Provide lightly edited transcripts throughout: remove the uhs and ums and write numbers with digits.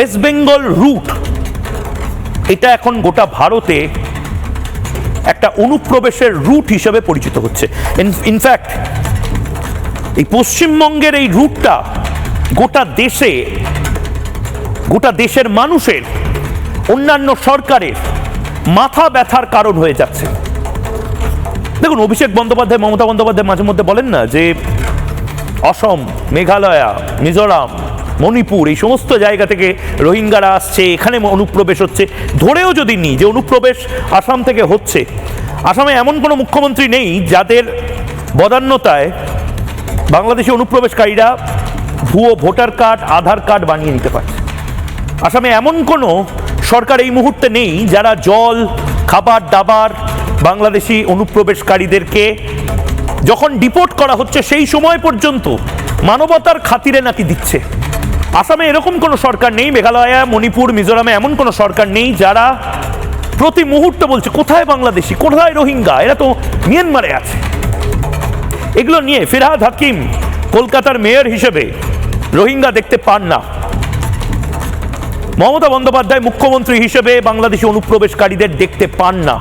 West Bengal root এটা এখন গোটা ভারতে একটা অনুপ্রবেশের রুট হিসেবে পরিচিত হচ্ছে। ইনফ্যাক্ট এই পশ্চিমবঙ্গের এই রুটটা গোটা দেশের মানুষের, অন্যান্য সরকারের মাথা ব্যথার কারণ হয়ে যাচ্ছে। দেখুন, অভিষেক বন্দ্যোপাধ্যায়, মমতা বন্দ্যোপাধ্যায় মাঝে মধ্যে বলেন না যে অসম, মেঘালয়া, মিজোরাম, মণিপুর এই সমস্ত জায়গা থেকে রোহিঙ্গারা আসছে, এখানে অনুপ্রবেশ হচ্ছে। ধরেও যদি নিই যে অনুপ্রবেশ আসাম থেকে হচ্ছে, আসামে এমন কোনো মুখ্যমন্ত্রী নেই যাদের বদান্যতায় বাংলাদেশি অনুপ্রবেশকারীরা ভুয়ো ভোটার কার্ড, আধার কার্ড বানিয়ে নিতে পারছে। আসামে এমন কোনো সরকার এই মুহূর্তে নেই যারা জল, খাবার দাবার বাংলাদেশি অনুপ্রবেশকারীদেরকে যখন ডিপোর্ট করা হচ্ছে সেই সময় পর্যন্ত মানবতার খাতিরে নাকি দিচ্ছে। আসামে এরকম কোনো সরকার নেই, মেঘালয়, মণিপুর, মিজোরামে এমন কোনো সরকার নেই যারা প্রতি মুহূর্তে বলছে কোথায় বাংলাদেশি, কোথায় রোহিঙ্গা, এরা তো মিয়ানমারে আছে। এগুলো নিয়ে ফিরহাদ হাকিম কলকাতার মেয়র হিসেবে রোহিঙ্গা দেখতে পান না। মমতা বন্দ্যোপাধ্যায় মুখ্যমন্ত্রী হিসেবে বাংলাদেশি অনুপ্রবেশকারীদের দেখতে পান না।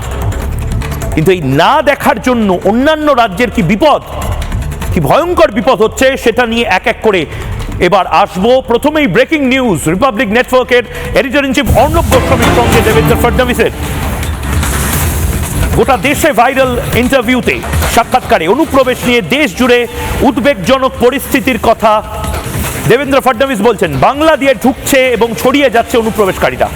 কিন্তু এই না দেখার জন্য অন্যান্য রাজ্যের কি বিপদ, কি ভয়ঙ্কর বিপদ হচ্ছে সেটা নিয়ে এক এক করে এবার আসবো। প্রথমেই ব্রেকিং নিউজ, রিপাবলিক নেটওয়ার্কের এডিটর ইন চিফ অর্ণব গোস্বামীর সঙ্গে দেবেন্দ্র ফডনবিসের গোটা দেশে ভাইরাল ইন্টারভিউতে, সাক্ষাৎকারে অনুপ্রবেশ নিয়ে দেশ জুড়ে উদ্বেগজনক পরিস্থিতির কথা দেবেন্দ্র ফডনবিস বলছেন। বাংলা দিয়ে ঢুকছে এবং ছড়িয়ে যাচ্ছে অনুপ্রবেশকারীরা,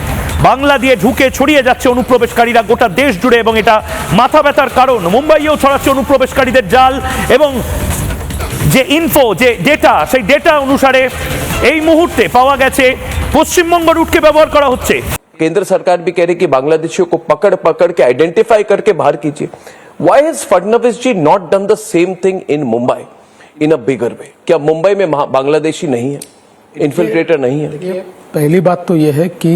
বাংলা দিয়ে ঢুকে ছড়িয়ে যাচ্ছে অনুপ্রবেশকারীরা গোটা দেশ জুড়ে, এবং এটা মাথা ব্যথার কারণ। মুম্বাইয়েও ছড়াচ্ছে অনুপ্রবেশকারীদের জাল, এবং যে ইনফো, যে ডেটা, সেই ডেটা অনুসারে এই মুহূর্তে পাওয়া গেছে পশ্চিমবঙ্গ রুটকে ব্যবহার করা হচ্ছে। केंद्र सरकार भी कह रही कि बांग्लादेशियों को पकड़ पकड़ के आइडेंटिफाई करके बाहर कीजिए। Why has Fadnavis ji not done the same thing in Mumbai in a bigger way? क्या मुंबई में बांग्लादेशी नहीं है, इन्फिल्ट्रेटर नहीं है? देखिए, पहली बात तो यह है कि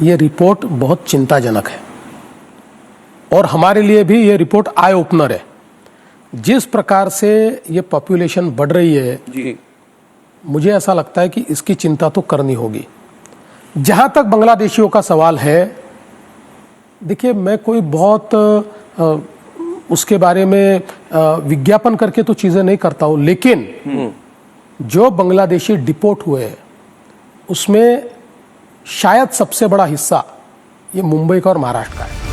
ये रिपोर्ट बहुत चिंताजनक है और हमारे लिए भी ये रिपोर्ट आई ओपनर है। जिस प्रकार से ये पॉपुलेशन बढ़ रही है जी, मुझे ऐसा लगता है कि इसकी चिंता तो करनी होगी। जहां तक बांग्लादेशियों का सवाल है, देखिए, मैं कोई बहुत उसके बारे में विज्ञापन करके तो चीजें नहीं करता हूं, लेकिन जो बांग्लादेशी डिपोर्ट हुए हैं उसमें शायद सबसे बड़ा हिस्सा ये मुंबई का और महाराष्ट्र का है।